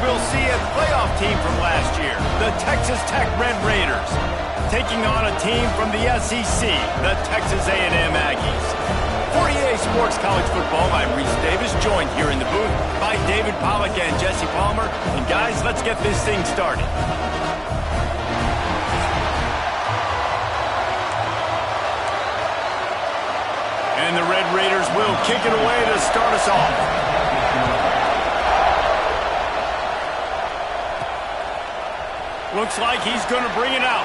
we'll see a playoff team from last year, the Texas Tech Red Raiders, taking on a team from the SEC, the Texas A&M Aggies. For EA Sports College Football, I'm Reese Davis, joined here in the booth by David Pollack and Jesse Palmer. And guys, let's get this thing started. And the Red Raiders will kick it away to start us off. Looks like he's going to bring it out.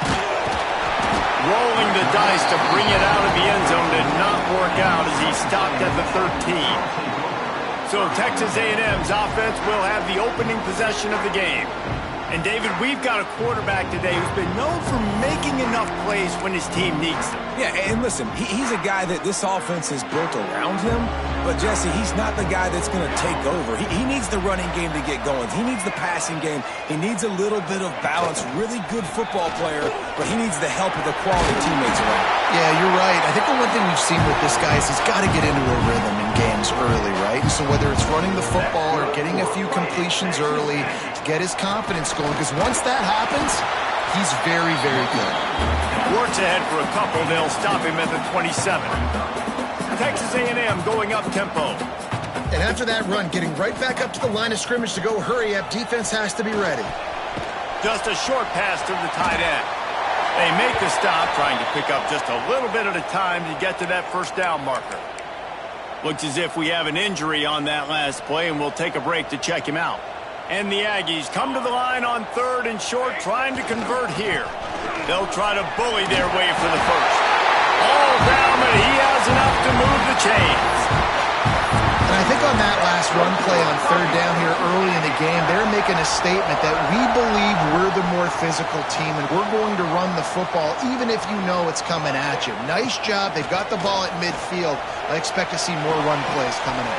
Rolling the dice to bring it out of the end zone did not work out as he stopped at the 13. So Texas A&M's offense will have the opening possession of the game. And David, we've got a quarterback today who's been known for making enough plays when his team needs them. Yeah, and listen, he's a guy that this offense is built around him. But, Jesse, he's not the guy that's going to take over. He needs the running game to get going. He needs the passing game. He needs a little bit of balance. Really good football player, but he needs the help of the quality teammates around him. Yeah, you're right. I think the one thing we've seen with this guy is he's got to get into a rhythm in games early, right? So whether it's running the football or getting a few completions early to get his confidence going, because once that happens, he's very, very good. Works ahead for a couple. They'll stop him at the 27. Texas A&M going up tempo. And after that run, getting right back up to the line of scrimmage to go hurry up, defense has to be ready. Just a short pass to the tight end. They make the stop, trying to pick up just a little bit at a time to get to that first down marker. Looks as if we have an injury on that last play, and we'll take a break to check him out. And the Aggies come to the line on 3rd and short, trying to convert here. They'll try to bully their way for the first. All down, but he has enough to move the chains. And I think on that last run play on 3rd down here early in the game, they're making a statement that we believe we're the more physical team and we're going to run the football even if you know it's coming at you. Nice job. They've got the ball at midfield. I expect to see more run plays coming in.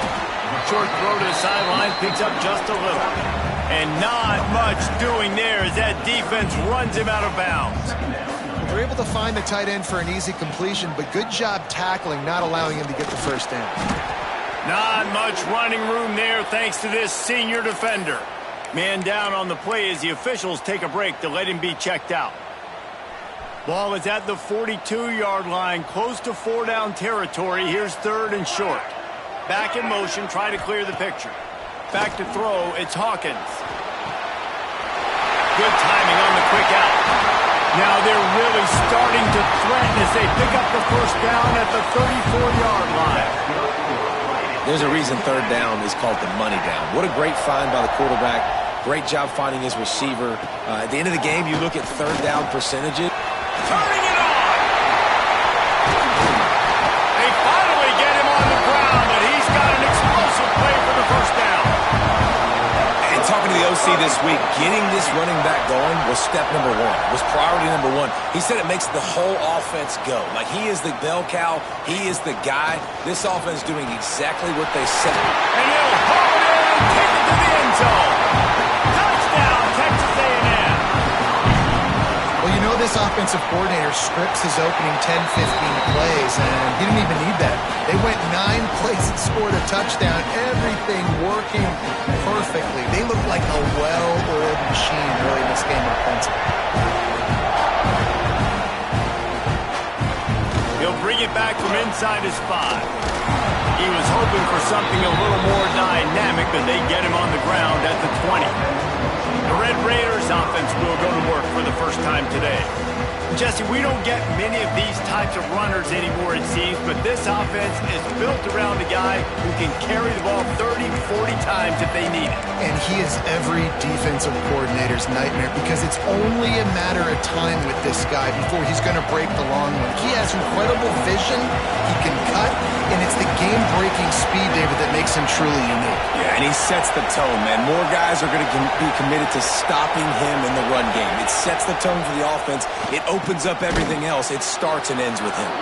Short throw to the sideline, picks up just a little. And not much doing there as that defense runs him out of bounds. They're able to find the tight end for an easy completion, but good job tackling, not allowing him to get the first down. Not much running room there thanks to this senior defender. Man down on the play as the officials take a break to let him be checked out. Ball is at the 42-yard line, close to 4-down territory. Here's 3rd and short. Back in motion, try to clear the picture. Back to throw, it's Hawkins. Good timing on the quick out. Now they're really starting to threaten as they pick up the first down at the 34-yard line. There's a reason 3rd down is called the money down. What a great find by the quarterback. Great job finding his receiver. At the end of the game, you look at 3rd down percentages. Turning it on! They finally get him on the ground, but he's got an explosive play for the first down. And talking to the OC this week, getting this running back going was step number 1, was priority number 1. He said it makes the whole offense go. Like, he is the bell cow. He is the guy. This offense doing exactly what they said. And he'll haul it in and take it to the end zone. Touchdown, Texas A&M. Well, you know this offensive coordinator scripts his opening 10, 15 plays, and he didn't even need that. They went 9 plays and scored a touchdown. Everything working perfectly. They look like a well-oiled machine early in this game offensively. He'll bring it back from inside his 5. He was hoping for something a little more dynamic, but they get him on the ground at the 20. The Red Raiders offense will go to work for the first time today. Jesse, we don't get many of these types of runners anymore, it seems, but this offense is built around a guy who can carry the ball 30, 40 times if they need it. And he is every defensive coordinator's nightmare because it's only a matter of time with this guy before he's going to break the long one. He has incredible vision, he can cut, and it's the game-breaking speed, David, that makes him truly unique. Yeah, and he sets the tone, man. More guys are going to be committed to stopping him in the run game. It sets the tone for the offense. It opens up everything else. It starts and ends with him.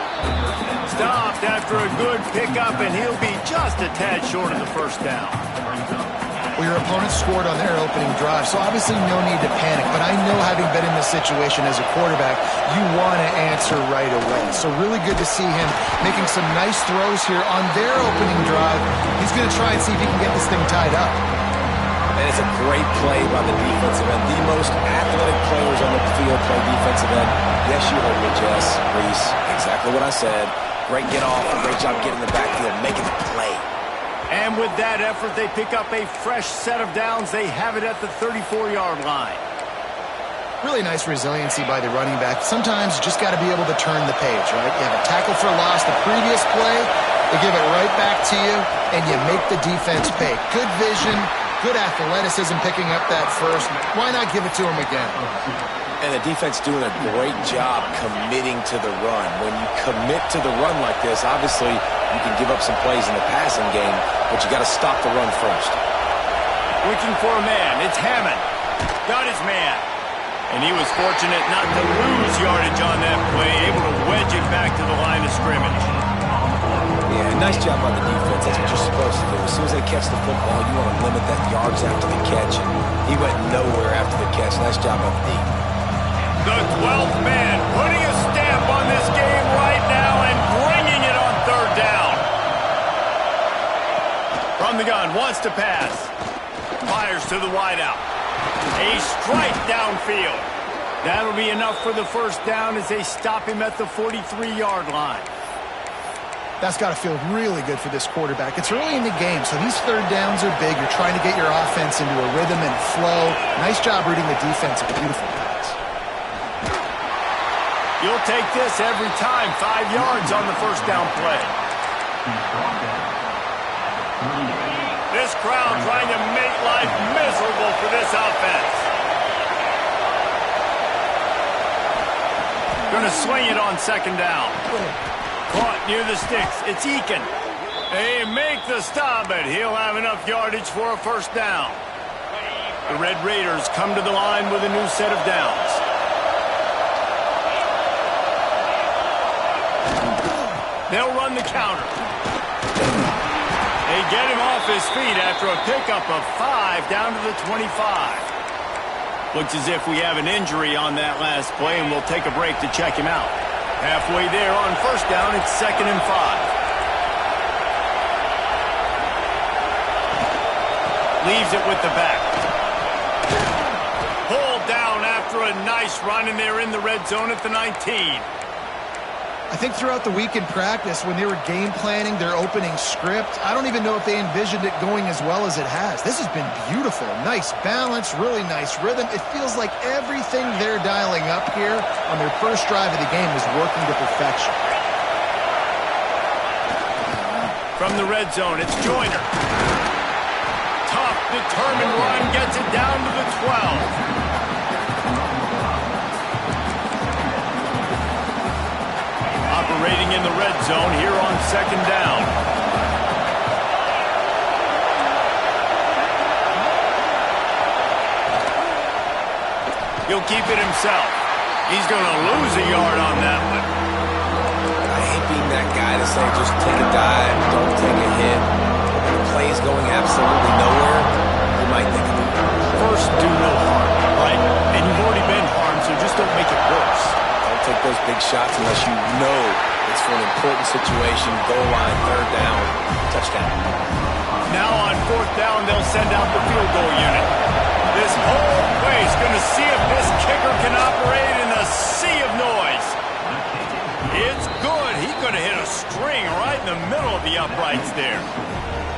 Stopped after a good pickup, and he'll be just a tad short of the first down. Well, your opponent scored on their opening drive, so obviously no need to panic. But I know, having been in this situation as a quarterback, you want to answer right away. So really good to see him making some nice throws here on their opening drive. He's going to try and see if he can get this thing tied up. And it's a great play by the defensive end. The most athletic players on the field play defensive end. Yes, you heard me, Jess, Reese. Exactly what I said. Great get off. Great job getting in the backfield, making the play. And with that effort, they pick up a fresh set of downs. They have it at the 34-yard line. Really nice resiliency by the running back. Sometimes you just got to be able to turn the page, right? You have a tackle for loss the previous play. They give it right back to you, and you make the defense pay. Good vision, good athleticism picking up that first. Why not give it to him again? And the defense doing a great job committing to the run. When you commit to the run like this, obviously you can give up some plays in the passing game, but you got to stop the run first. Looking for a man. It's Hammond. Got his man. And he was fortunate not to lose yardage on that play, able to wedge it back to the line of scrimmage. Yeah, nice job by the defense. That's what you're supposed to do. As soon as they catch the football, you want to limit that yards after the catch. And he went nowhere after the catch. Nice job by the D. The 12th man putting a stamp on this game right now and bringing it on third down. From the gun, wants to pass. Fires to the wideout. A strike downfield. That'll be enough for the first down as they stop him at the 43-yard line. That's got to feel really good for this quarterback. It's early in the game, so these third downs are big. You're trying to get your offense into a rhythm and flow. Nice job reading the defense. A beautiful pass. You'll take this every time. 5 yards on the first down play. This crowd trying to make life miserable for this offense. Going to swing it on second down. Caught near the sticks. It's Eakin. They make the stop, but he'll have enough yardage for a first down. The Red Raiders come to the line with a new set of downs. They'll run the counter. They get him off his feet after a pickup of 5 down to the 25. Looks as if we have an injury on that last play, and we'll take a break to check him out. Halfway there on first down, it's 2nd and 5. Leaves it with the back. Pulled down after a nice run, and they're in the red zone at the 19. I think throughout the week in practice, when they were game planning their opening script, I don't even know if they envisioned it going as well as it has. This has been beautiful. Nice balance, really nice rhythm. It feels like everything they're dialing up here on their first drive of the game is working to perfection. From the red zone, it's Joyner. Tough, determined run, gets it down to the 12. Operating in the red zone here on second down. He'll keep it himself. He's going to lose a yard on that one. I hate being that guy to say just take a dive, don't take a hit. When the play is going absolutely nowhere, you might think of it. First, do no harm, right? And you've already been harmed, so just don't make it worse. Don't take those big shots unless you know it's for an important situation. Goal line, third down, touchdown. Now on fourth down, they'll send out the field goal unit. This whole place going to see if this kicker can operate in the sea of noise. It's good. He could have hit a string right in the middle of the uprights there.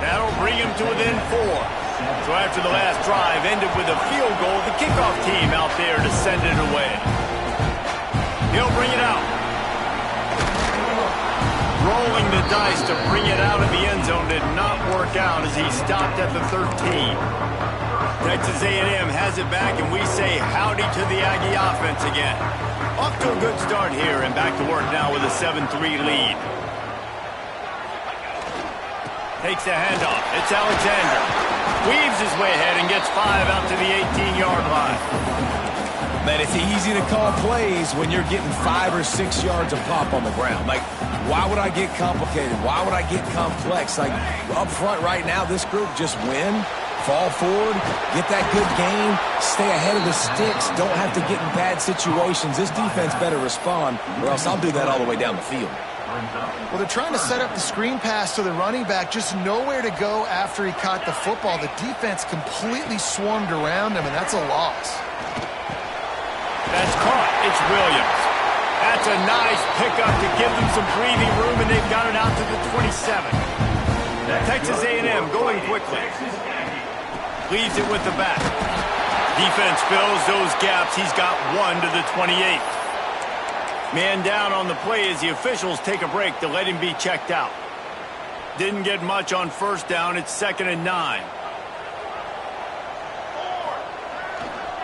That'll bring him to within 4. So after the last drive ended with a field goal, the kickoff team out there to send it away. He'll bring it out. Rolling the dice to bring it out of the end zone did not work out as he stopped at the 13. Texas A&M has it back, and we say howdy to the Aggie offense again. Off to a good start here, and back to work now with a 7-3 lead. Takes the handoff. It's Alexander. Weaves his way ahead and gets 5 out to the 18-yard line. Man, it's easy to call plays when you're getting 5 or 6 yards of pop on the ground. Like, why would I get complicated? Why would I get complex? Like, up front right now, this group just win, fall forward, get that good game, stay ahead of the sticks, don't have to get in bad situations. This defense better respond, or else I'll do that all the way down the field. Well, they're trying to set up the screen pass to the running back, just nowhere to go after he caught the football. The defense completely swarmed around him, and that's a loss. That's caught. It's Williams. That's a nice pickup to give them some breathing room, and they've got it out to the 27. Texas A&M going quickly. Leaves it with the back. Defense fills those gaps. He's got one to the 28. Man down on the play as the officials take a break to let him be checked out. Didn't get much on first down. It's 2nd and 9.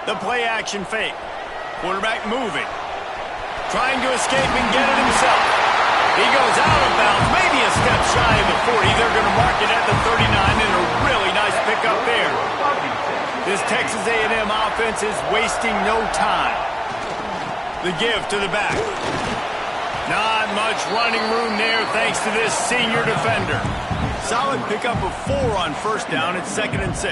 The play action fake. Quarterback moving. Trying to escape and get it himself. He goes out of bounds, maybe a step shy of the 40. They're going to mark it at the 39, and a really nice pickup there. This Texas A&M offense is wasting no time. The give to the back. Not much running room there thanks to this senior defender. Solid pickup of 4 on first down. It's 2nd and 6.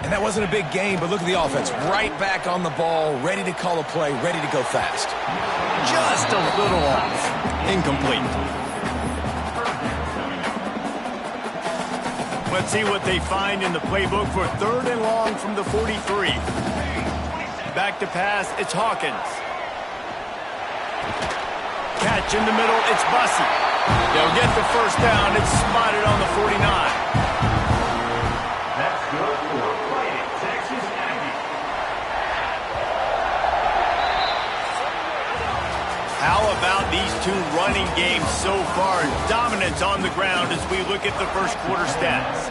And that wasn't a big gain, but look at the offense. Right back on the ball, ready to call a play, ready to go fast. Just a little off. Incomplete. Let's see what they find in the playbook for 3rd and long from the 43. Back to pass, it's Hawkins. Catch in the middle, it's Bussey. They'll get the first down. It's spotted on the 49. That's good for playing Texas Aggies. How about these two running games so far? Dominance on the ground as we look at the first quarter stats.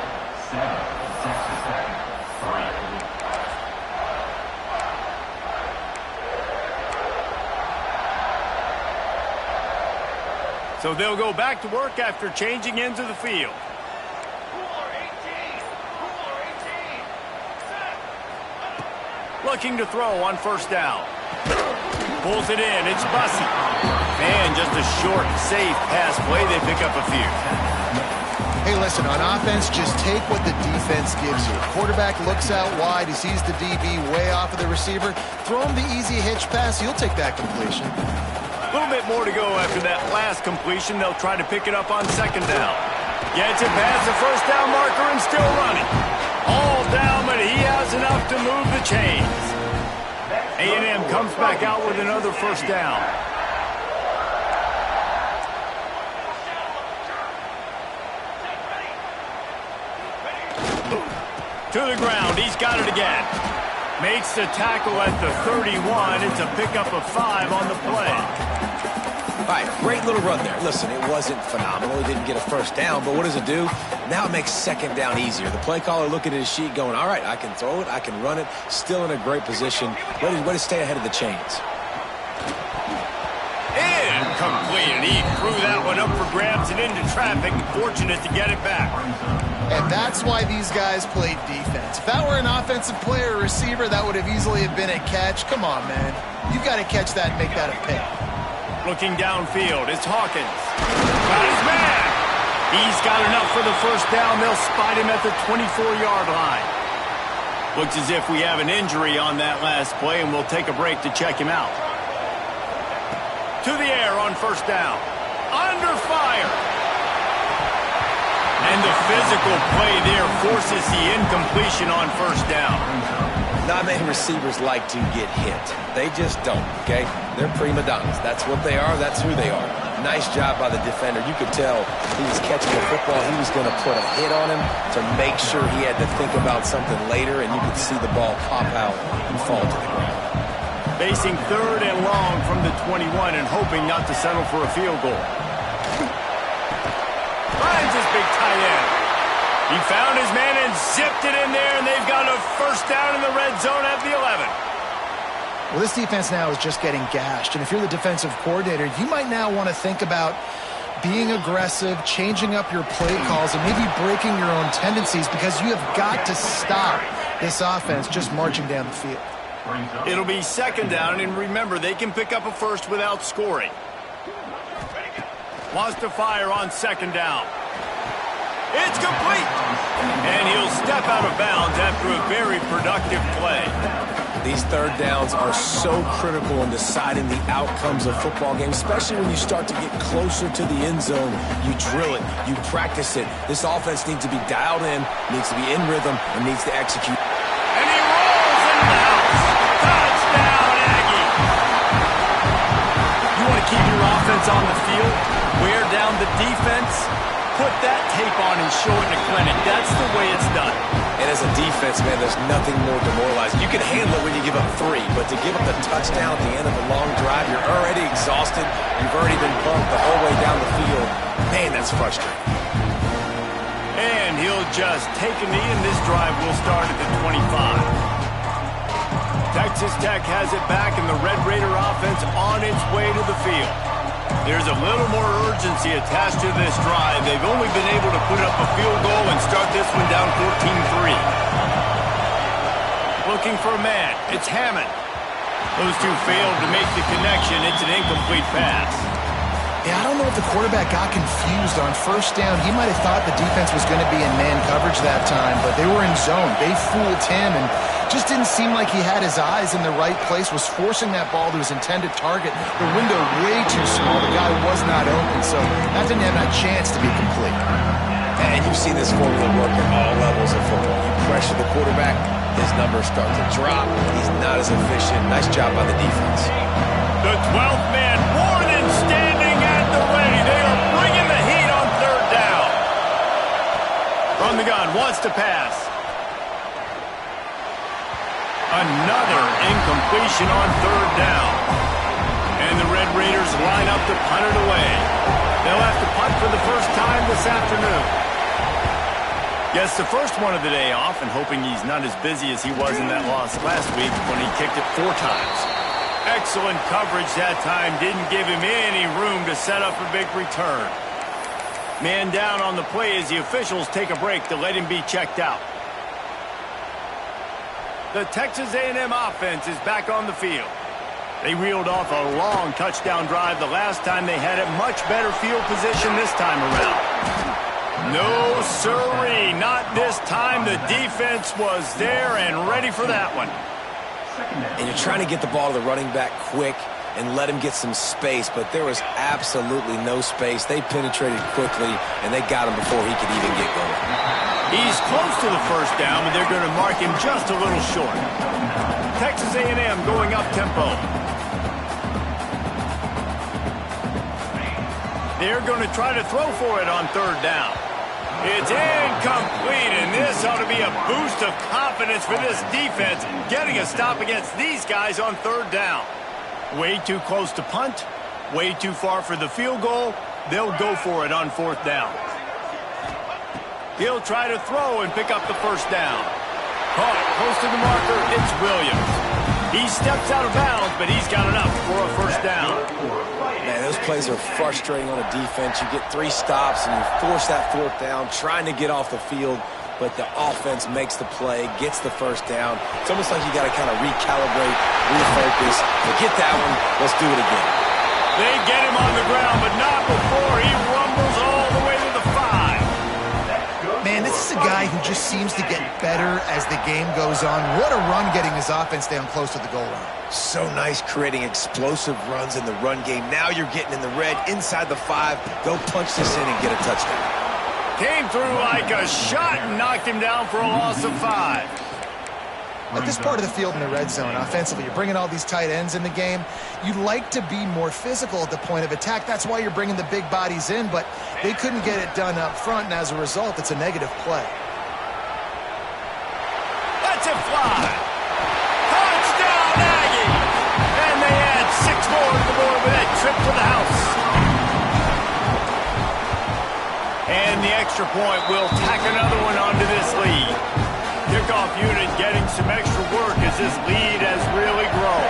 7, Texas Aggies, 3. So they'll go back to work after changing ends of the field. Looking to throw on first down. Pulls it in. It's Bussey. Man, just a short, safe pass play. They pick up a few. Hey, listen, on offense, just take what the defense gives you. Quarterback looks out wide. He sees the DB way off of the receiver. Throw him the easy hitch pass. He'll take that completion. A little bit more to go after that last completion. They'll try to pick it up on second down. Gets it past the first down marker and still running. All down, but he has enough to move the chains. A&M comes back out with another first down. To the ground. He's got it again. Makes the tackle at the 31. It's a pickup of 5 on the play. All right, great little run there. Listen, it wasn't phenomenal. He didn't get a first down, but what does it do? Now it makes second down easier. The play caller looking at his sheet going, all right, I can throw it, I can run it, still in a great position, ready to stay ahead of the chains. Incomplete, and he threw that one up for grabs and into traffic. Fortunate to get it back. And that's why these guys played defense. If that were an offensive player or receiver, that would have easily have been a catch. Come on, man. You've got to catch that and make that a pick. Looking downfield, it's Hawkins. Got his man. He's got enough for the first down. They'll spot him at the 24-yard line. Looks as if we have an injury on that last play, and we'll take a break to check him out. To the air on first down. Under fire. And the physical play there forces the incompletion on first down. Not many receivers like to get hit. They just don't, okay? They're prima donnas. That's what they are. That's who they are. Nice job by the defender. You could tell he was catching the football. He was going to put a hit on him to make sure he had to think about something later, and you could see the ball pop out and fall to the ground. Facing 3rd and long from the 21 and hoping not to settle for a field goal. Finds his big tight end. He found his man and zipped it in there, and they've got a first down in the red zone at the 11. Well, this defense now is just getting gashed, and if you're the defensive coordinator, you might now want to think about being aggressive, changing up your play calls, and maybe breaking your own tendencies, because you have got to stop this offense just marching down the field. It'll be second down, and remember, they can pick up a first without scoring. Wants to fire on second down. It's complete! And he'll step out of bounds after a very productive play. These third downs are so critical in deciding the outcomes of football games, especially when you start to get closer to the end zone. You drill it, you practice it. This offense needs to be dialed in, needs to be in rhythm, and needs to execute. And he rolls into the house. Touchdown, Aggie. You want to keep your offense on the field, wear down the defense, put that tape on and show it in the clinic. That's the way it's done. And as a defense, man, there's nothing more demoralizing. You can handle it when you give up 3, but to give up the touchdown at the end of a long drive, you're already exhausted. You've already been bumped the whole way down the field. Man, that's frustrating. And he'll just take a knee, and this drive will start at the 25. Texas Tech has it back, and the Red Raider offense on its way to the field. There's a little more urgency attached to this drive. They've only been able to put up a field goal and start this one down 14-3. Looking for a man. It's Hammond. Those two failed to make the connection. It's an incomplete pass. Yeah, I don't know if the quarterback got confused on first down. He might have thought the defense was going to be in man coverage that time, but they were in zone. They fooled him and just didn't seem like he had his eyes in the right place, was forcing that ball to his intended target. The window way too small. The guy was not open, so that didn't have that chance to be complete. And you've seen this formula work at all levels of football. You pressure the quarterback, his numbers start to drop. He's not as efficient. Nice job by the defense. The 12th man more than standing at the ready. They are bringing the heat on third down. From the gun, wants to pass. Another incompletion on third down. And the Red Raiders line up to punt it away. They'll have to punt for the first time this afternoon. Gets the first one of the day off, and hoping he's not as busy as he was in that loss last week when he kicked it 4 times. Excellent coverage that time. Didn't give him any room to set up a big return. Man down on the play as the officials take a break to let him be checked out. The Texas A&M offense is back on the field. They reeled off a long touchdown drive the last time. They had a much better field position this time around. No, sirree, not this time. The defense was there and ready for that one. And you're trying to get the ball to the running back quick and let him get some space, but there was absolutely no space. They penetrated quickly, and they got him before he could even get going. He's close to the first down, but they're going to mark him just a little short. Texas A&M going up tempo. They're going to try to throw for it on third down. It's incomplete, and this ought to be a boost of confidence for this defense, getting a stop against these guys on third down. Way too close to punt, way too far for the field goal. They'll go for it on fourth down. He'll try to throw and pick up the first down. Caught close to the marker, it's Williams. He steps out of bounds, but he's got enough for a first down. Man, those plays are frustrating on a defense. You get 3 stops and you force that fourth down, trying to get off the field, but the offense makes the play, gets the first down. It's almost like you got to kind of recalibrate, refocus. Forget that one. Let's do it again. They get him on the ground, but not before he rumbles all the way to the 5. Man, this is a guy who just seems to get better as the game goes on. What a run getting his offense down close to the goal line. So nice creating explosive runs in the run game. Now you're getting in the red inside the 5. Go punch this in and get a touchdown. Came through like a shot and knocked him down for a loss of 5. At this part of the field in the red zone, offensively, you're bringing all these tight ends in the game. You'd like to be more physical at the point of attack. That's why you're bringing the big bodies in, but they couldn't get it done up front, and as a result, it's a negative play. Let's it fly. Touchdown, Aggie! And they add 6 more to the board with that trip to the house. And the extra point will tack another one onto this lead. Kickoff unit getting some extra work as this lead has really grown.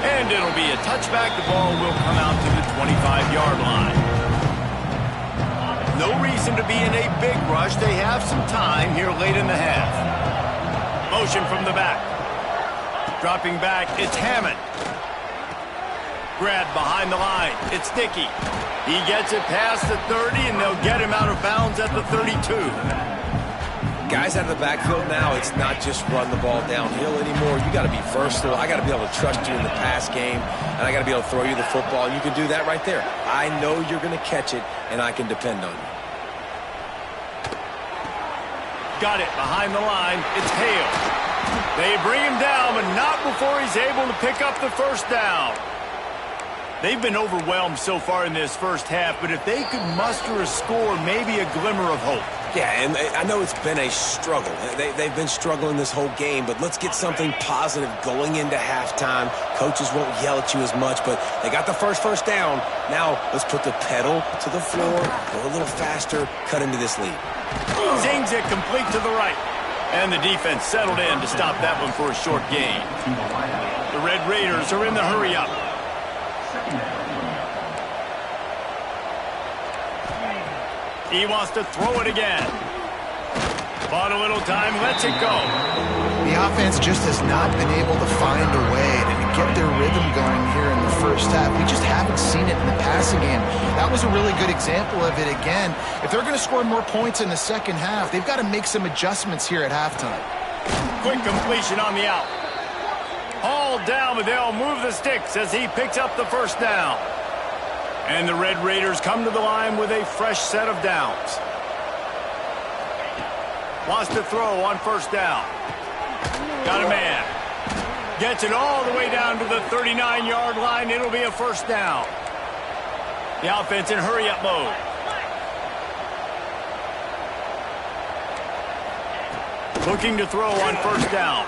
And it'll be a touchback. The ball will come out to the 25-yard line. No reason to be in a big rush. They have some time here late in the half. Motion from the back. Dropping back, it's Hammond. Grab behind the line, it's Dickey. He gets it past the 30, and they'll get him out of bounds at the 32. guys out of the backfield now, it's not just run the ball downhill anymore. You got to be versatile. I got to be able to trust you in the pass game, and I got to be able to throw you the football, and you can do that right there. I know you're going to catch it, and I can depend on you. Got it behind the line. It's Hale. They bring him down, but not before he's able to pick up the first down. They've been overwhelmed so far in this first half, but if they could muster a score, maybe a glimmer of hope. Yeah, and I know it's been a struggle. They've been struggling this whole game, but let's get something positive going into halftime. Coaches won't yell at you as much, but they got the first down. Now let's put the pedal to the floor, go a little faster, cut into this lead. Zings it complete to the right. And the defense settled in to stop that one for a short gain. The Red Raiders are in the hurry-up. He wants to throw it again. Bought a little time, lets it go. The offense just has not been able to find a way to get their rhythm going here in the first half. We just haven't seen it in the passing game. That was a really good example of it again. If they're going to score more points in the second half, they've got to make some adjustments here at halftime. Quick completion on the out. Hauled down, but they'll move the sticks as he picks up the first down. And the Red Raiders come to the line with a fresh set of downs. Wants to throw on first down. Got a man. Gets it all the way down to the 39-yard line. It'll be a first down. The offense in hurry-up mode. Looking to throw on first down.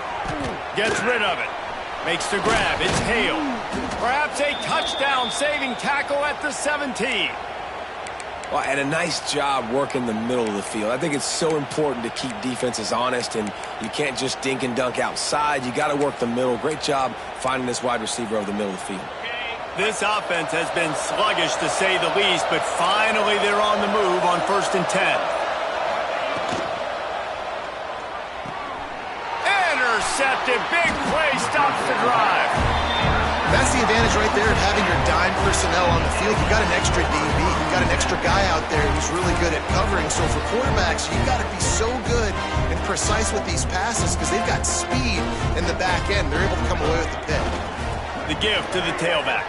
Gets rid of it. Makes the grab. It's Hale. Perhaps a touchdown-saving tackle at the 17. Well, and a nice job working the middle of the field. I think it's so important to keep defenses honest, and you can't just dink and dunk outside. You got to work the middle. Great job finding this wide receiver over the middle of the field. This offense has been sluggish, to say the least, but finally they're on the move on 1st and 10. Intercepted. Big play stops the drive. That's the advantage right there of having your dime personnel on the field. You've got an extra DB. You've got an extra guy out there who's really good at covering. So for quarterbacks, you've got to be so good and precise with these passes because they've got speed in the back end. They're able to come away with the pick. The give to the tailback.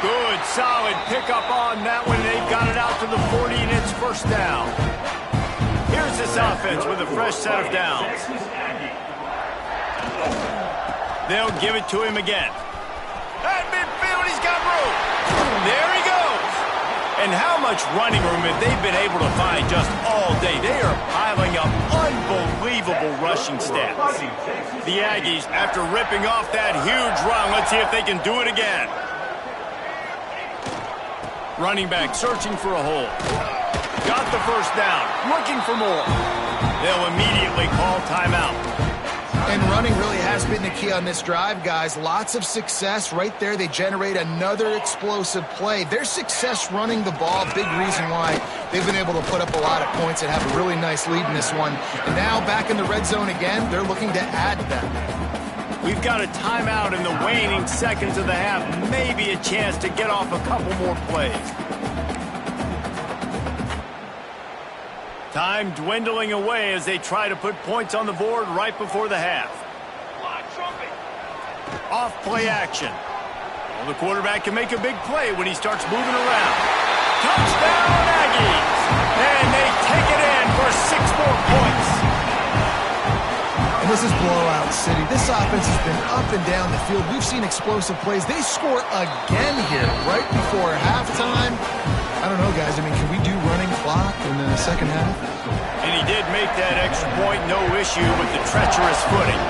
Good, solid pickup on that one. They've got it out to the 40, and it's first down. Here's this offense with a fresh set of downs. They'll give it to him again. At midfield, he's got room. There he goes. And how much running room have they been able to find just all day? They are piling up unbelievable rushing stats. The Aggies, after ripping off that huge run, let's see if they can do it again. Running back searching for a hole. Got the first down, looking for more. They'll immediately call timeout. And running really has been the key on this drive, guys. Lots of success right there. They generate another explosive play. Their success running the ball, big reason why they've been able to put up a lot of points and have a really nice lead in this one. And now back in the red zone again, they're looking to add them. We've got a timeout in the waning seconds of the half. Maybe a chance to get off a couple more plays. Time dwindling away as they try to put points on the board right before the half. Off play action. Well, the quarterback can make a big play when he starts moving around. Touchdown Aggies! And they take it in for 6 more points. And this is blowout city. This offense has been up and down the field. We've seen explosive plays. They score again here right before halftime. I don't know, guys. I mean, can we do running clock in the second half? And he did make that extra point, no issue with the treacherous footing.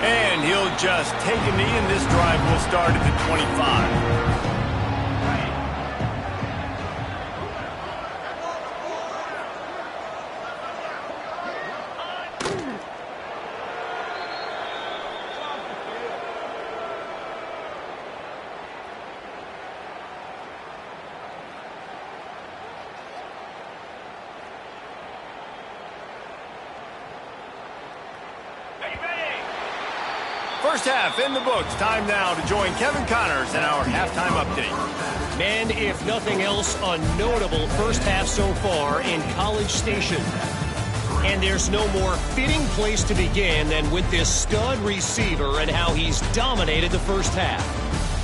And he'll just take a knee, and this drive will start at the 25. First half in the books. Time now to join Kevin Connors in our halftime update. Man, if nothing else, a notable first half so far in College Station. And there's no more fitting place to begin than with this stud receiver and how he's dominated the first half.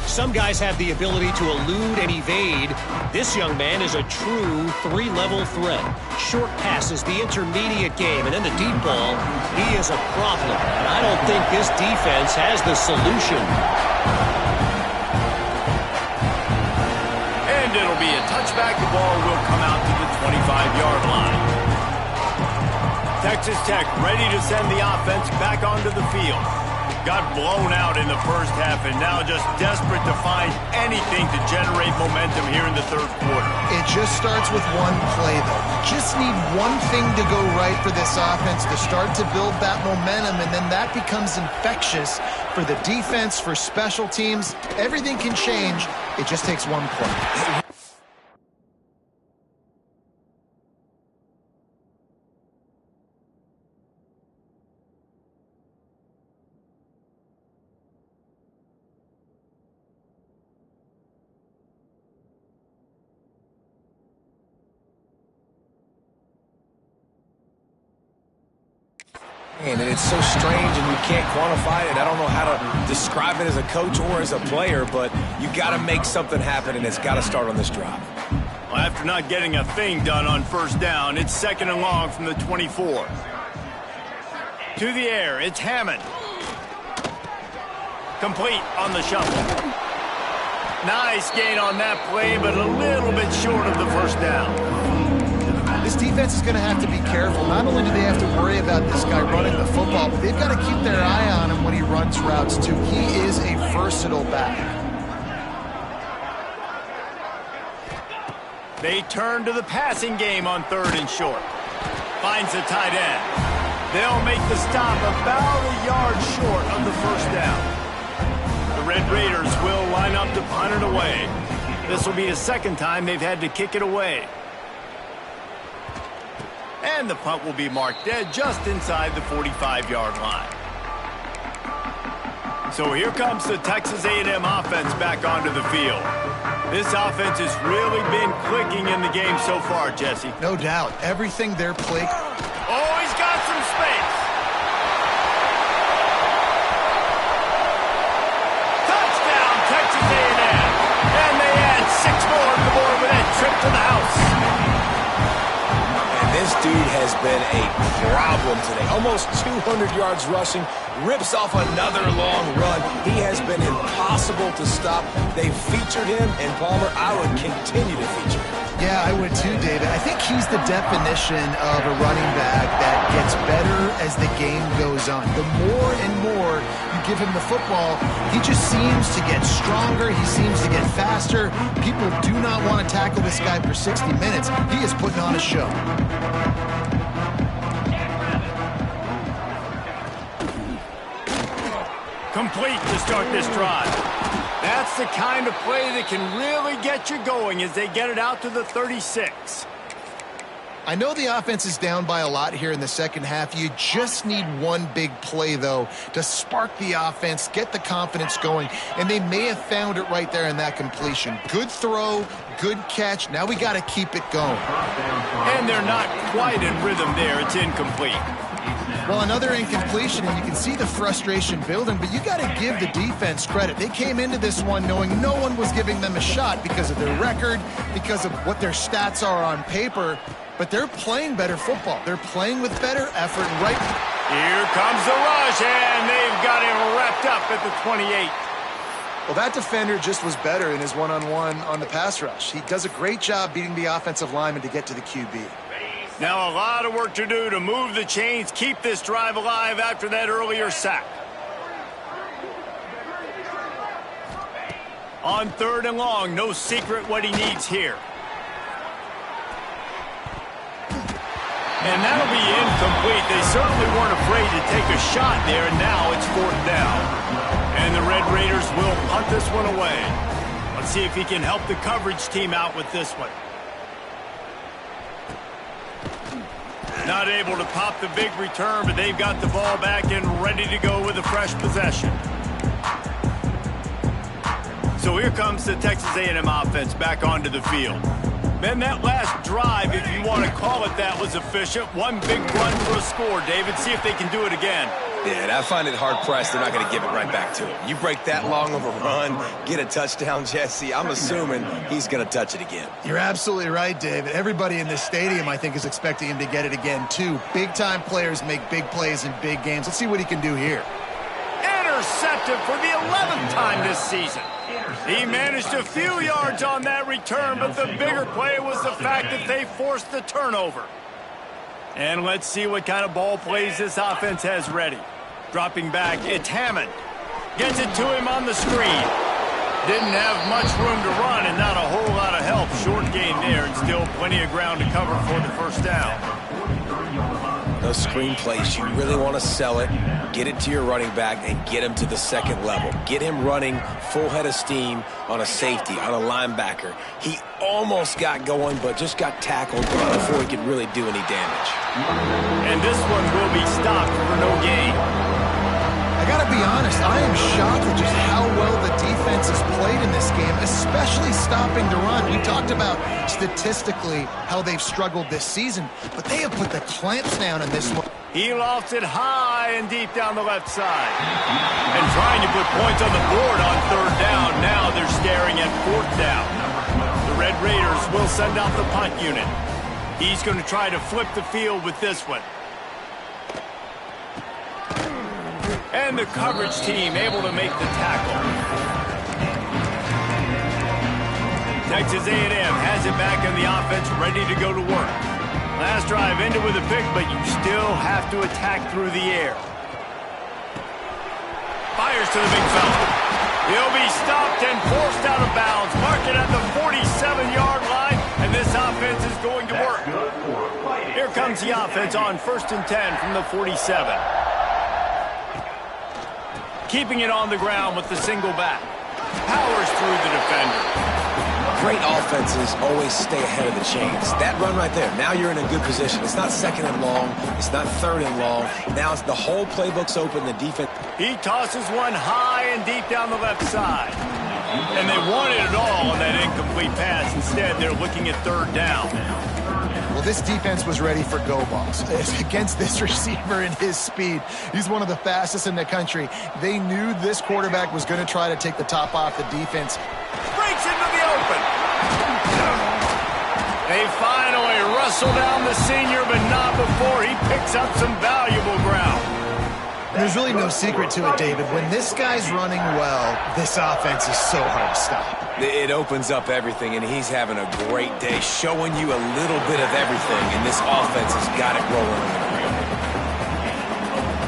Some guys have the ability to elude and evade. This young man is a true three-level threat. Short passes, the intermediate game, and then the deep ball. He is a problem, and I don't think this defense has the solution. And it'll be a touchback. The ball will come out to the 25-yard line. Texas Tech ready to send the offense back onto the field. Got blown out in the first half and now just desperate to find anything to generate momentum here in the third quarter. It just starts with one play, though. You just need one thing to go right for this offense to start to build that momentum, and then that becomes infectious for the defense, for special teams. Everything can change. It just takes one play. And it's so strange and you can't quantify it. I don't know how to describe it as a coach or as a player, but you got to make something happen, and it's got to start on this drive. Well, after not getting a thing done on first down, it's 2nd and long from the 24. To the air, it's Hammond. Complete on the shuffle. Nice gain on that play, but a little bit short of the first down. This defense is going to have to be careful. Not only do they have to worry about this guy running the football, but they've got to keep their eye on him when he runs routes, too. He is a versatile back. They turn to the passing game on 3rd and short. Finds the tight end. They'll make the stop about a yard short of the first down. The Red Raiders will line up to punt it away. This will be the second time they've had to kick it away. And the punt will be marked dead just inside the 45-yard line. So here comes the Texas A&M offense back onto the field. This offense has really been clicking in the game so far, Jesse. No doubt. Everything they're playing. Oh, he's got some space. Touchdown, Texas A&M. And they add 6 more to the board with that trip to the house. This dude has been a problem today. Almost 200 yards rushing, rips off another long run. He has been impossible to stop. They've featured him, and Palmer, I would continue to feature him. Yeah, I would too, David. I think he's the definition of a running back that gets better as the game goes on. The more and more you give him the football, he just seems to get stronger. He seems to get faster. People do not want to tackle this guy for 60 minutes. He is putting on a show. Complete to start this drive. That's the kind of play that can really get you going as they get it out to the 36. I know the offense is down by a lot here in the second half. You just need one big play, though, to spark the offense, get the confidence going, and they may have found it right there in that completion. Good throw, good catch. Now we got to keep it going. And they're not quite in rhythm there. It's incomplete. Well, another incompletion, and you can see the frustration building, but you got to give the defense credit. They came into this one knowing no one was giving them a shot because of their record, because of what their stats are on paper, but they're playing better football. They're playing with better effort. Right here comes the rush, and they've got him wrapped up at the 28. Well, that defender just was better in his one-on-one on the pass rush. He does a great job beating the offensive lineman to get to the QB. Now a lot of work to do to move the chains, keep this drive alive after that earlier sack. On 3rd and long, no secret what he needs here. And that'll be incomplete. They certainly weren't afraid to take a shot there, and now it's 4th down. And the Red Raiders will punt this one away. Let's see if he can help the coverage team out with this one. Not able to pop the big return, but they've got the ball back and ready to go with a fresh possession. So here comes the Texas A&M offense back onto the field. Man, that last drive, if you want to call it that, was efficient. One big run for a score, David. See if they can do it again. Yeah, I find it hard-pressed they're not going to give it right back to him. You break that long of a run, get a touchdown, Jesse, I'm assuming he's going to touch it again. You're absolutely right, David. Everybody in this stadium, I think, is expecting him to get it again, too. Big-time players make big plays in big games. Let's see what he can do here. Intercepted for the 11th time this season. He managed a few yards on that return, but the bigger play was the fact that they forced the turnover. And let's see what kind of ball plays this offense has ready. Dropping back, it's Hammond. Gets it to him on the screen. Didn't have much room to run and not a whole lot of help. Short gain there and still plenty of ground to cover for the first down. Those screen plays, you really want to sell it, get it to your running back, and get him to the second level. Get him running full head of steam on a safety, on a linebacker. He almost got going, but just got tackled before he could really do any damage. And this one will be stopped for no gain. I gotta be honest, I am shocked at just how well the defense has played in this game, especially stopping the run. We talked about statistically how they've struggled this season, but they have put the clamps down in this one. He lofts it high and deep down the left side. And trying to put points on the board on third down. Now they're staring at fourth down. The Red Raiders will send out the punt unit. He's going to try to flip the field with this one. And the coverage team able to make the tackle. Texas A&M has it back in the offense, ready to go to work. Last drive ended with a pick, but you still have to attack through the air. Fires to the big fella. He'll be stopped and forced out of bounds. Mark it at the 47-yard line, and this offense is going to work. Here comes the offense on 1st and 10 from the 47. Keeping it on the ground with the single back. Powers through the defender. Great offenses always stay ahead of the chains. That run right there, now you're in a good position. It's not second and long. It's not third and long. Now it's the whole playbook's open. The defense. He tosses one high and deep down the left side. And they wanted it all on that incomplete pass. Instead, they're looking at third down. Well, this defense was ready for go balls. Against this receiver and his speed, he's one of the fastest in the country. They knew this quarterback was going to try to take the top off the defense. Breaks into the open. They finally wrestle down the senior, but not before he picks up some valuable ground. And there's really no secret to it, David. When this guy's running well, this offense is so hard to stop. It opens up everything, and he's having a great day, showing you a little bit of everything, and this offense has got it rolling on the ground.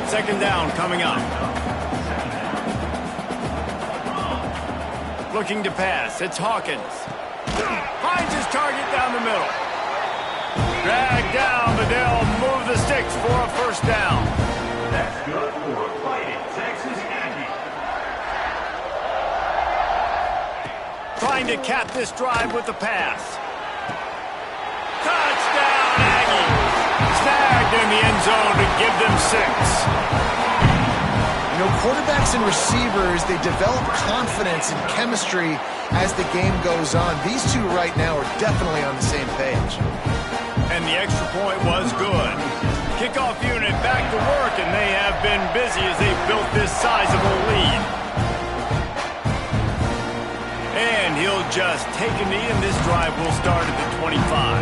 Second down coming up. Looking to pass. It's Hawkins. Finds his target down the middle. Dragged down, but they'll move the sticks for a first down. That's good for a Fighting Texas Aggie. Trying to cap this drive with the pass. Touchdown, Aggies! Snagged in the end zone to give them 6. You know, quarterbacks and receivers, they develop confidence and chemistry as the game goes on. These two right now are definitely on the same page. And the extra point was good. Kickoff unit back to work, and they have been busy as they've built this sizable lead. And he'll just take a knee, and this drive will start at the 25.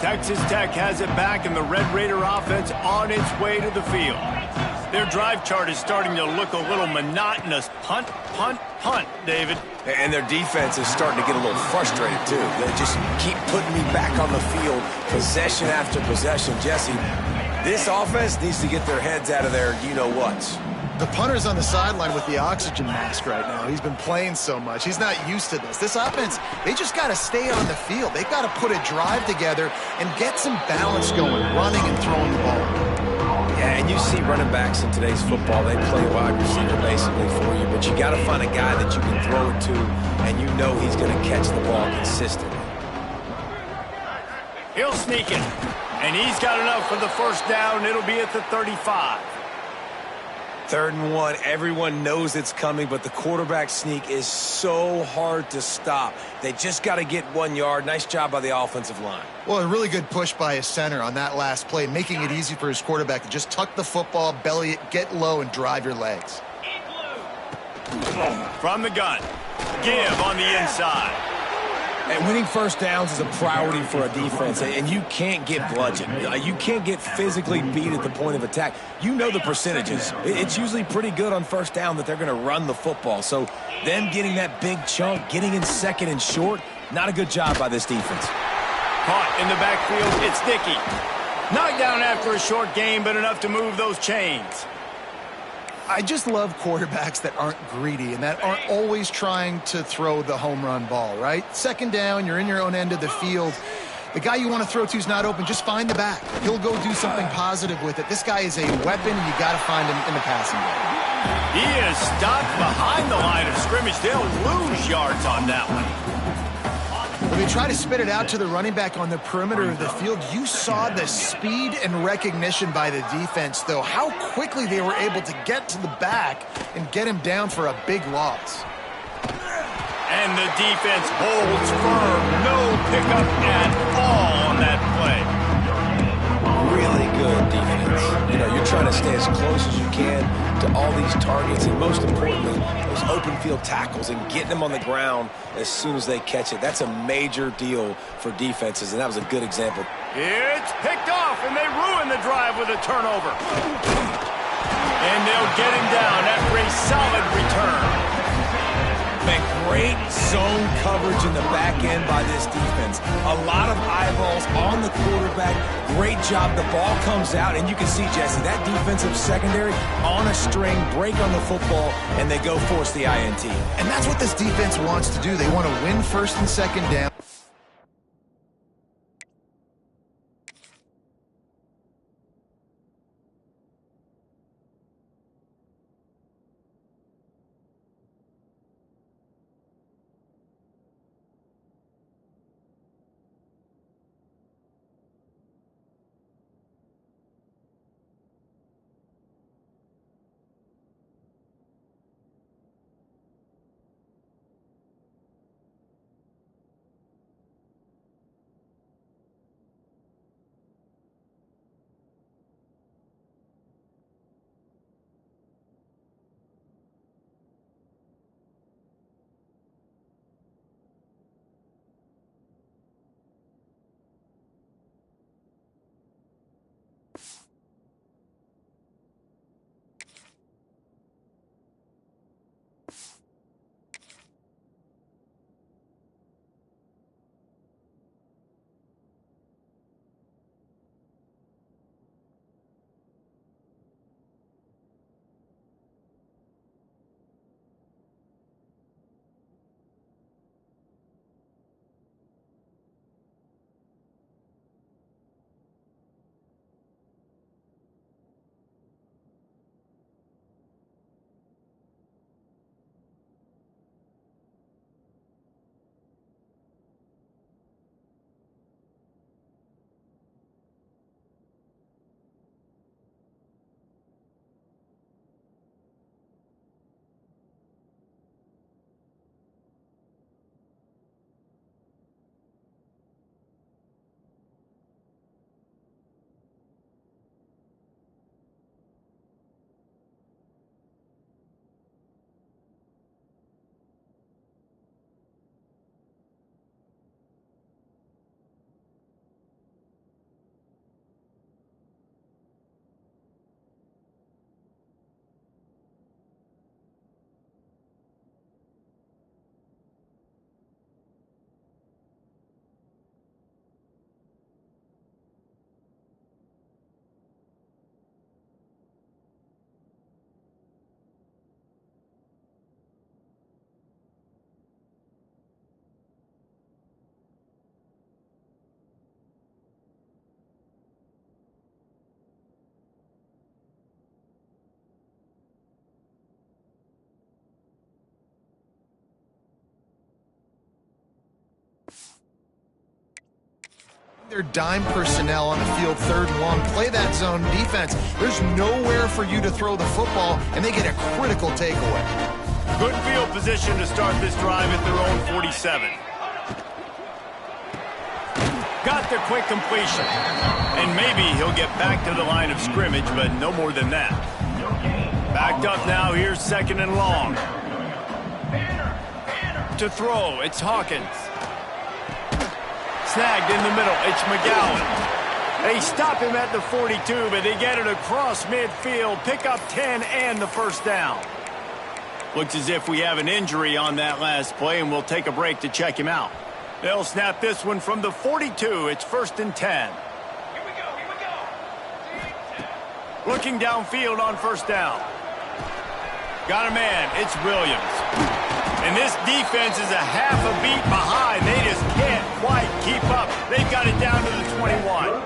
Texas Tech has it back, and the Red Raider offense on its way to the field. Their drive chart is starting to look a little monotonous. Punt, punt, punt, David. And their defense is starting to get a little frustrated, too. They just keep putting me back on the field, possession after possession. Jesse, this offense needs to get their heads out of their you-know-whats. The punter's on the sideline with the oxygen mask right now. He's been playing so much. He's not used to this. This offense, they just got to stay on the field. They've got to put a drive together and get some balance going, running and throwing the ball. Yeah, and you see running backs in today's football, they play wide receiver basically for you, but you got to find a guy that you can throw it to, and you know he's going to catch the ball consistently. He'll sneak it, and he's got enough for the first down. It'll be at the 35. 3rd and 1, everyone knows it's coming, but the quarterback sneak is so hard to stop. They just got to get 1 yard. Nice job by the offensive line. Well, a really good push by his center on that last play, making it easy for his quarterback to just tuck the football, belly it, get low, and drive your legs. From the gun, give on the inside. And winning first downs is a priority for a defense, and you can't get bludgeoned. You can't get physically beat at the point of attack. You know the percentages. It's usually pretty good on first down that they're going to run the football. So them getting that big chunk, getting in 2nd and short, not a good job by this defense. Caught in the backfield, it's Dickey. Knocked down after a short game, but enough to move those chains. I just love quarterbacks that aren't greedy and that aren't always trying to throw the home run ball, right? 2nd down, you're in your own end of the field. The guy you want to throw to is not open. Just find the back. He'll go do something positive with it. This guy is a weapon, and you got to find him in the passing game. He is stopped behind the line of scrimmage. They'll lose yards on that one. When they try to spit it out to the running back on the perimeter of the field, you saw the speed and recognition by the defense, though, how quickly they were able to get to the back and get him down for a big loss. And the defense holds firm. No pickup at all on that play. Really good defense. You know, you're trying to stay as close as you can to all these targets, and most importantly, those open field tackles and getting them on the ground as soon as they catch it. That's a major deal for defenses, and that was a good example. It's picked off, and they ruin the drive with a turnover. And they'll get him down after a solid return. Man, great zone coverage in the back end by this defense. A lot of eyeballs on the quarterback. Great job. The ball comes out, and you can see, Jesse, that defensive secondary on a string, break on the football, and they go force the INT. And that's what this defense wants to do. They want to win 1st and 2nd down. Their dime personnel on the field, 3rd and long. Play that zone defense. There's nowhere for you to throw the football, and they get a critical takeaway. Good field position to start this drive at their own 47. Got the quick completion. And maybe he'll get back to the line of scrimmage, but no more than that. Backed up now, here's 2nd and long. To throw, it's Hawkins. Snagged in the middle, it's McGowan. They stop him at the 42, but they get it across midfield. Pick up 10 and the 1st down. Looks as if we have an injury on that last play, and we'll take a break to check him out. They'll snap this one from the 42. It's 1st and 10. Here we go. Looking downfield on 1st down. Got a man, it's Williams. And this defense is a half a beat behind. They just can't quite keep up. They've got it down to the 21.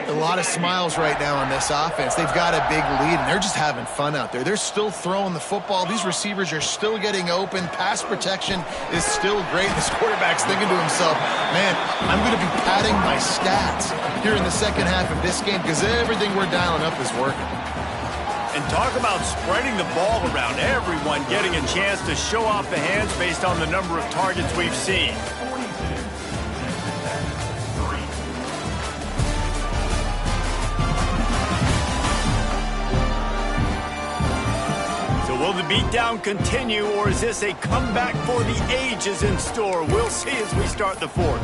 A lot of smiles right now on this offense. They've got a big lead, and they're just having fun out there. They're still throwing the football. These receivers are still getting open. Pass protection is still great. This quarterback's thinking to himself, man, I'm going to be padding my stats here in the 2nd half of this game because everything we're dialing up is working. And talk about spreading the ball around. Everyone getting a chance to show off the hands based on the number of targets we've seen. So will the beatdown continue, or is this a comeback for the ages in store? We'll see as we start the 4th.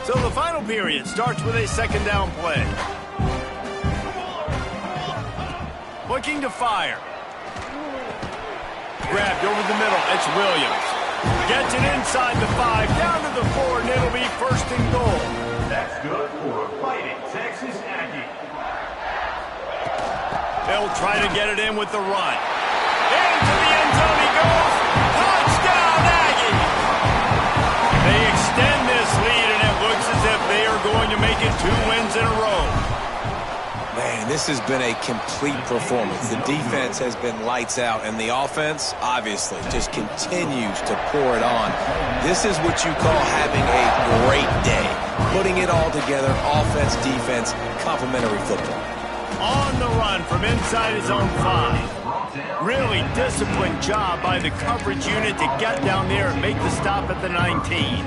So the final period starts with a 2nd down play. Looking to fire. Grabbed over the middle. It's Williams. Gets it inside the 5, down to the 4, and it'll be 1st and goal. That's good for a Fighting Texas Aggie. They'll try to get it in with the run. Into the end zone he goes. Touchdown, Aggie! They extend this lead, and it looks as if they are going to make it 2 wins in a row. Man, this has been a complete performance. The defense has been lights out, and the offense, obviously, just continues to pour it on. This is what you call having a great day. Putting it all together, offense, defense, complementary football. On the run from inside his own 5. Really disciplined job by the coverage unit to get down there and make the stop at the 19.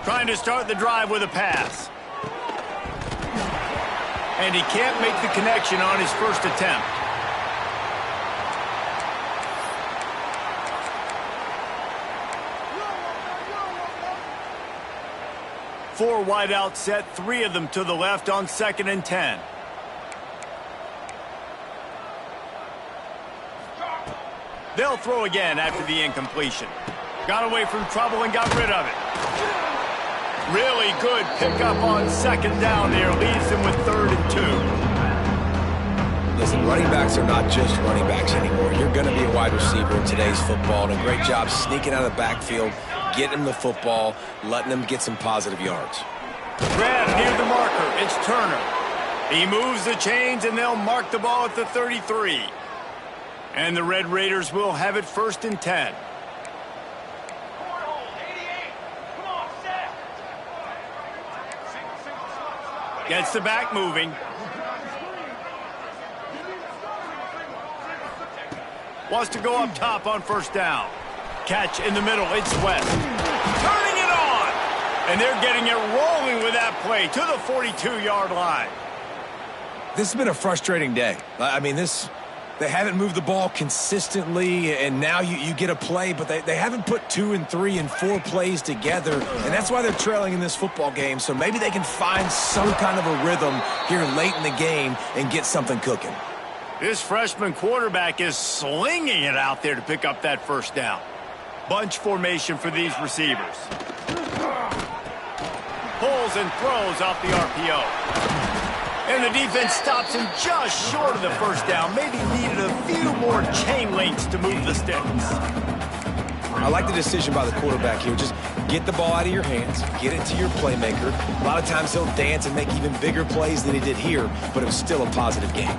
Trying to start the drive with a pass. And he can't make the connection on his first attempt. Four wide out set, 3 of them to the left on 2nd and 10. They'll throw again after the incompletion. Got away from trouble and got rid of it. Really good pickup on 2nd down there. Leaves them with 3rd and 2. Listen, running backs are not just running backs anymore. You're going to be a wide receiver in today's football, and a great job sneaking out of the backfield, getting him the football, letting him get some positive yards. Grab near the marker. It's Turner. He moves the chains, and they'll mark the ball at the 33. And the Red Raiders will have it 1st and 10. Gets the back moving. Wants to go up top on 1st down. Catch in the middle. It's West. Turning it on. And they're getting it rolling with that play to the 42-yard line. This has been a frustrating day. I mean, they haven't moved the ball consistently, and now you get a play, but they haven't put 2 and 3 and 4 plays together, and that's why they're trailing in this football game. So maybe they can find some kind of a rhythm here late in the game and get something cooking. This freshman quarterback is slinging it out there to pick up that 1st down. Bunch formation for these receivers. Pulls and throws off the RPO. And the defense stops him just short of the 1st down. Maybe needed a few more chain links to move the sticks. I like the decision by the quarterback here. Just get the ball out of your hands, get it to your playmaker. A lot of times he'll dance and make even bigger plays than he did here, but it was still a positive game.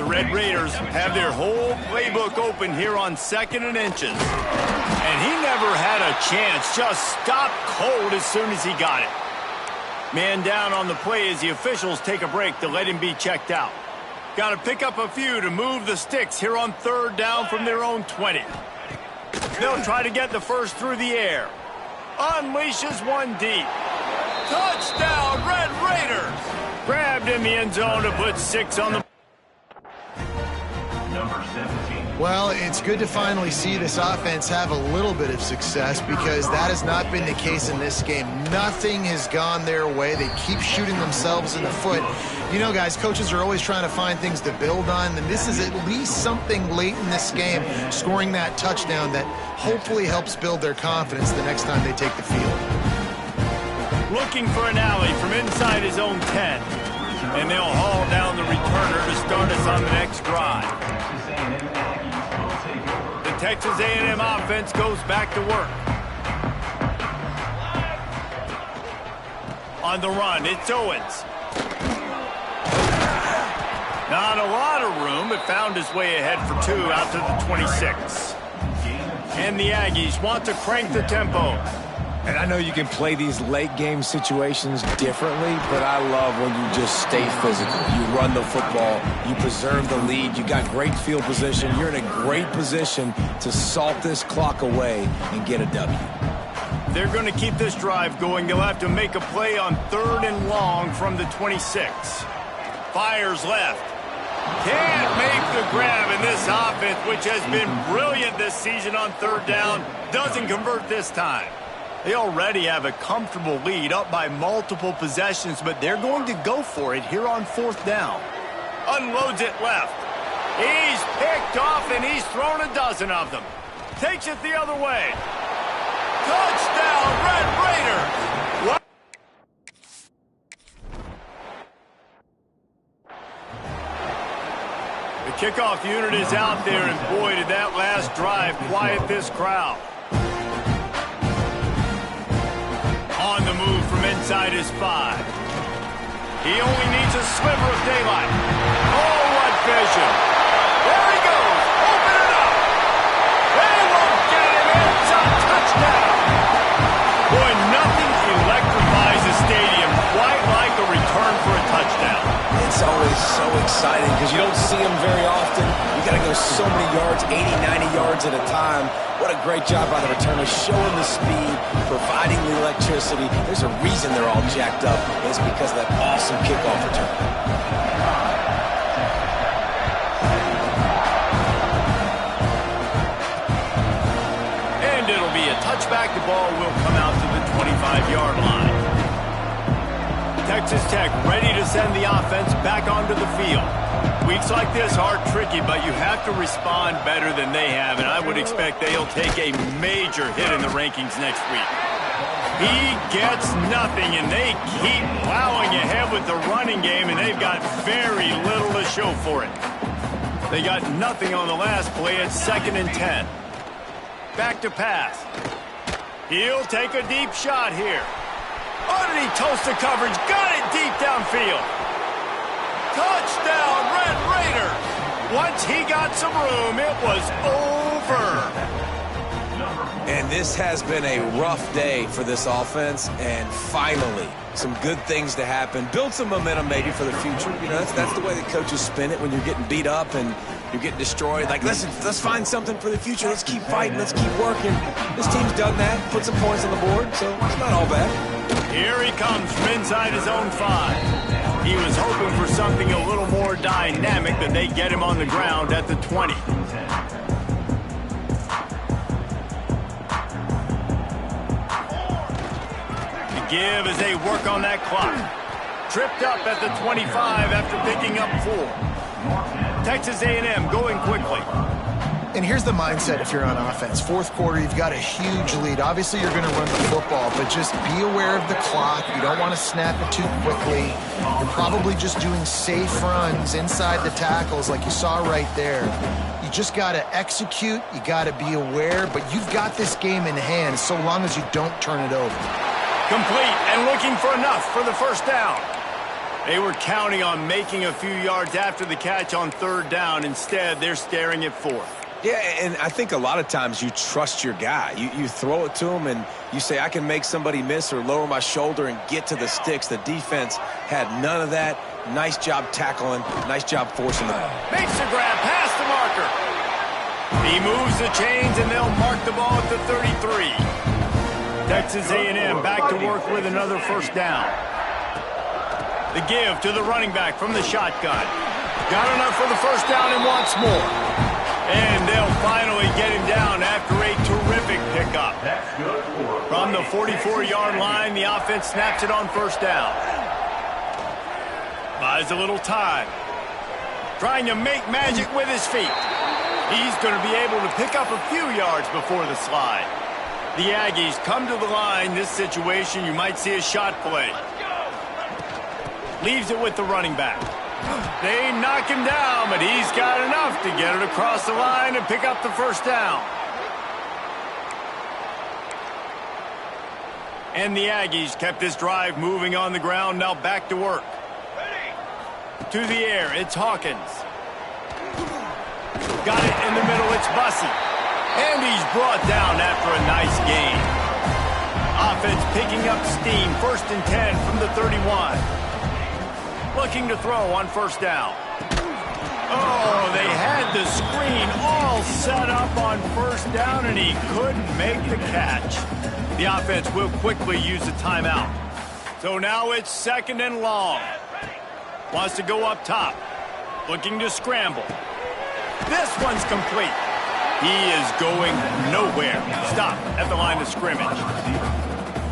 The Red Raiders have their whole playbook open here on 2nd and inches. And he never had a chance, just stopped cold as soon as he got it. Man down on the play as the officials take a break to let him be checked out. Got to pick up a few to move the sticks here on 3rd down from their own 20. They'll try to get the first through the air. Unleashes one deep. Touchdown, Red Raiders! Grabbed in the end zone to put 6 on the... Number 17. Well, it's good to finally see this offense have a little bit of success because that has not been the case in this game. Nothing has gone their way. They keep shooting themselves in the foot. You know, guys, coaches are always trying to find things to build on, and this is at least something late in this game, scoring that touchdown that hopefully helps build their confidence the next time they take the field. Looking for an alley from inside his own 10. And they'll haul down the returner to start us on the next drive. The Texas A&M offense goes back to work. On the run, it's Owens. Not a lot of room, but found his way ahead for 2 out to the 26. And the Aggies want to crank the tempo. And I know you can play these late-game situations differently, but I love when you just stay physical. You run the football, you preserve the lead, you got great field position, you're in a great position to salt this clock away and get a W. They're going to keep this drive going. They'll have to make a play on 3rd and long from the 26. Fires left. Can't make the grab, and this offense, which has been brilliant this season on 3rd down, doesn't convert this time. They already have a comfortable lead up by multiple possessions, but they're going to go for it here on 4th down. Unloads it left. He's picked off, and he's thrown a dozen of them. Takes it the other way. Touchdown, Red Raiders! What? The kickoff unit is out there, and boy, did that last drive quiet this crowd. On the move from inside his 5. He only needs a sliver of daylight. Oh, what vision. There he goes. Open it up. They won't get him. It's a touchdown. Boy, nothing electrifies a stadium quite like a return for a touchdown. It's always so exciting because you don't see them very often. You got to go so many yards, 80, 90 yards at a time. What a great job by the returner, showing the speed, providing the electricity. There's a reason they're all jacked up. It's because of that awesome kickoff return. And it'll be a touchback. The ball will come out to the 25-yard line. Texas Tech ready to send the offense back onto the field. Weeks like this are tricky, but you have to respond better than they have, and I would expect they'll take a major hit in the rankings next week. He gets nothing, and they keep plowing ahead with the running game, and they've got very little to show for it. They got nothing on the last play at 2nd and 10. Back to pass. He'll take a deep shot here. Oh, did he toast the coverage? Got it deep downfield. Touchdown, Red Raiders! Once he got some room, it was over. And this has been a rough day for this offense, and finally, some good things to happen. Build some momentum maybe for the future. You know, that's the way the coaches spin it when you're getting beat up and you're getting destroyed. Like, let's find something for the future. Let's keep fighting. Let's keep working. This team's done that, put some points on the board, so it's not all bad. Here he comes from inside his own 5. He was hoping for something a little more dynamic, but they get him on the ground at the 20. The give as they work on that clock. Tripped up at the 25 after picking up 4. Texas A&M going quickly. And here's the mindset if you're on offense. 4th quarter, you've got a huge lead. Obviously, you're going to run the football, but just be aware of the clock. You don't want to snap it too quickly. You're probably just doing safe runs inside the tackles like you saw right there. You just got to execute. You got to be aware, but you've got this game in hand so long as you don't turn it over. Complete and looking for enough for the first down. They were counting on making a few yards after the catch on third down. Instead, they're staring at fourth. Yeah, and I think a lot of times you trust your guy. You throw it to him and you say, I can make somebody miss or lower my shoulder and get to the sticks. The defense had none of that. Nice job tackling. Nice job forcing the ball. Makes the grab past the marker. He moves the chains, and they'll mark the ball at the 33. Texas A&M back to work with another first down. The give to the running back from the shotgun. Got enough for the first down and wants more. And they'll finally get him down after a terrific pickup. From the 44-yard line, the offense snaps it on first down. Buys a little time. Trying to make magic with his feet. He's going to be able to pick up a few yards before the slide. The Aggies come to the line. This situation, you might see a shot play. Leaves it with the running back. They knock him down, but he's got enough to get it across the line and pick up the first down. And the Aggies kept this drive moving on the ground, now back to work. To the air, it's Hawkins. Got it in the middle, it's Bussey. And he's brought down after a nice gain. Offense picking up steam, 1st and 10 from the 31. Looking to throw on first down. Oh, they had the screen all set up on first down, and he couldn't make the catch. The offense will quickly use a timeout. So now it's 2nd and long. Wants to go up top. Looking to scramble. This one's complete. He is going nowhere. Stop at the line of scrimmage.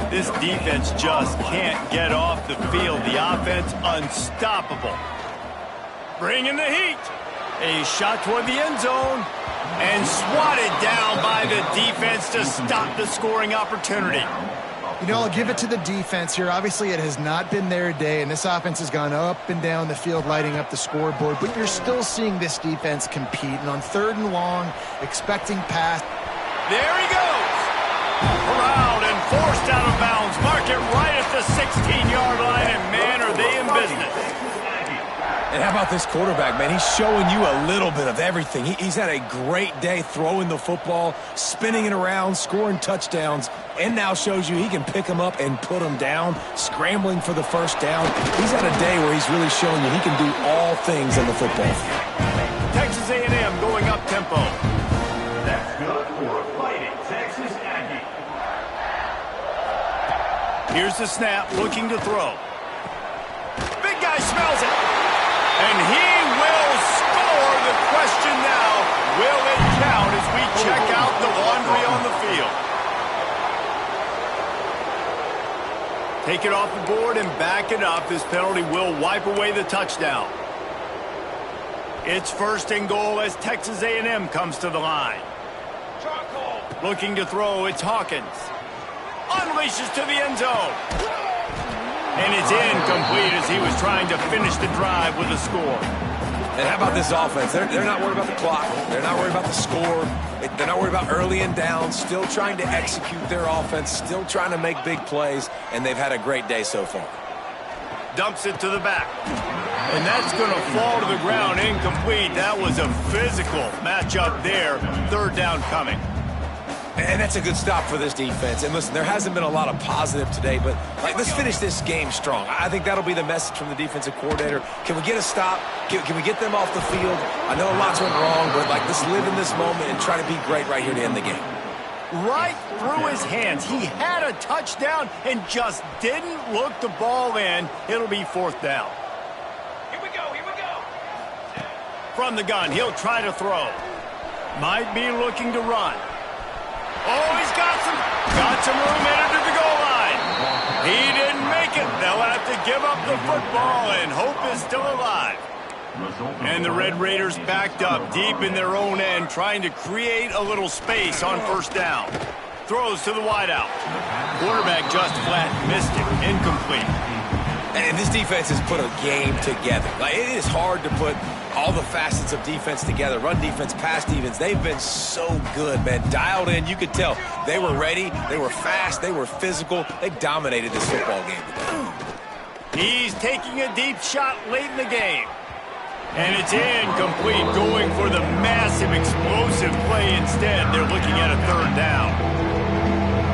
This defense just can't get off the field. The offense unstoppable. Bringing the heat. A shot toward the end zone. And swatted down by the defense to stop the scoring opportunity. You know, I'll give it to the defense here. Obviously, it has not been their day, and this offense has gone up and down the field, lighting up the scoreboard. But you're still seeing this defense compete. And on 3rd and long, expecting pass. There he goes. Around and forced out of bounds. Mark it right at the 16-yard line, and man, are they in business. And how about this quarterback, man? He's showing you a little bit of everything. He's had a great day throwing the football, spinning it around, scoring touchdowns, and now shows you he can pick them up and put them down, scrambling for the first down. He's had a day where he's really showing you he can do all things in the football field. Texas A&M going up tempo. That's good for a fighting Texas Aggie. Here's the snap, looking to throw. Big guy smells it. And he will score. The question now, will it count as we check out the laundry on the field? Take it off the board and back it up. This penalty will wipe away the touchdown. It's 1st and goal as Texas A&M comes to the line. Looking to throw, it's Hawkins. Unleashes to the end zone. And it's incomplete as he was trying to finish the drive with a score. And how about this offense? They're not worried about the clock. They're not worried about the score. They're not worried about early and down. Still trying to execute their offense. Still trying to make big plays. And they've had a great day so far. Dumps it to the back. And that's going to fall to the ground incomplete. That was a physical matchup there. 3rd down coming. And that's a good stop for this defense. And listen, there hasn't been a lot of positive today, but let's finish this game strong. I think that'll be the message from the defensive coordinator. Can we get a stop? Can we get them off the field? I know lots went wrong, but let's live in this moment and try to be great right here to end the game. Right through his hands. He had a touchdown and just didn't look the ball in. It'll be 4th down. Here we go. From the gun, he'll try to throw. Might be looking to run. Oh, he's got some room headed to the goal line. He didn't make it. They'll have to give up the football, and hope is still alive. And the Red Raiders backed up deep in their own end, trying to create a little space on first down. Throws to the wideout. Quarterback just flat missed it. Incomplete. And this defense has put a game together. It is hard to put all the facets of defense together. Run defense, pass defense. They've been so good, man. Dialed in. You could tell they were ready. They were fast. They were physical. They dominated this football game today. He's taking a deep shot late in the game. And it's incomplete, going for the massive explosive play instead. They're looking at a third down.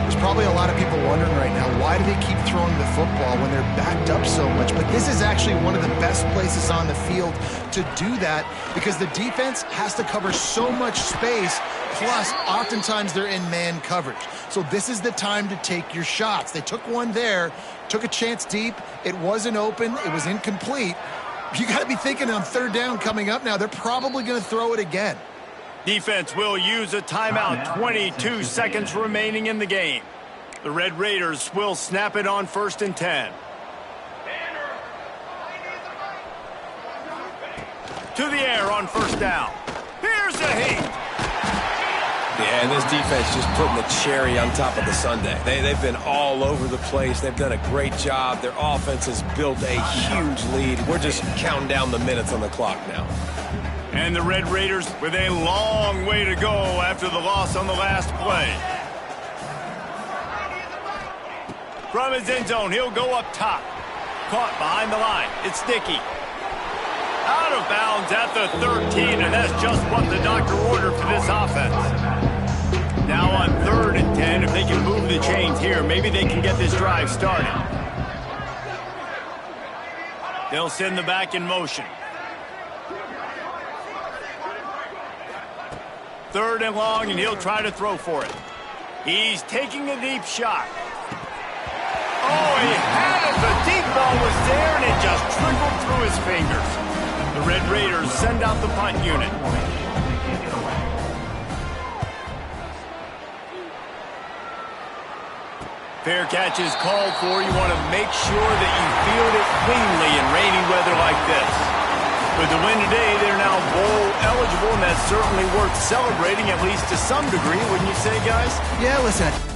There's probably a lot of people wondering right now, why do they keep throwing the football when they're backed up so much? But this is actually one of the best places on the field to do that because the defense has to cover so much space, plus oftentimes they're in man coverage. So this is the time to take your shots. They took one there, took a chance deep. It wasn't open. It was incomplete. You got to be thinking on third down coming up now, they're probably going to throw it again. Defense will use a timeout. 22 seconds remaining in the game. The Red Raiders will snap it on 1st and 10. To the air on 1st down. Here's a heat. Yeah, and this defense just putting the cherry on top of the sundae. They've been all over the place. They've done a great job. Their offense has built a huge lead. We're just counting down the minutes on the clock now. And the Red Raiders with a long way to go after the loss on the last play. From his end zone, he'll go up top. Caught behind the line. It's Dickey. Out of bounds at the 13, and that's just what the doctor ordered for this offense. Now on 3rd and 10, if they can move the chains here, maybe they can get this drive started. They'll send the back in motion. 3rd and long, and he'll try to throw for it. He's taking a deep shot. Oh, he had it. The deep ball was there, and it just trickled through his fingers. The Red Raiders send out the punt unit. Fair catch is called for. You want to make sure that you field it cleanly in rainy weather like this. With the win today, they're now bowl eligible, and that's certainly worth celebrating, at least to some degree, wouldn't you say, guys? Yeah, listen.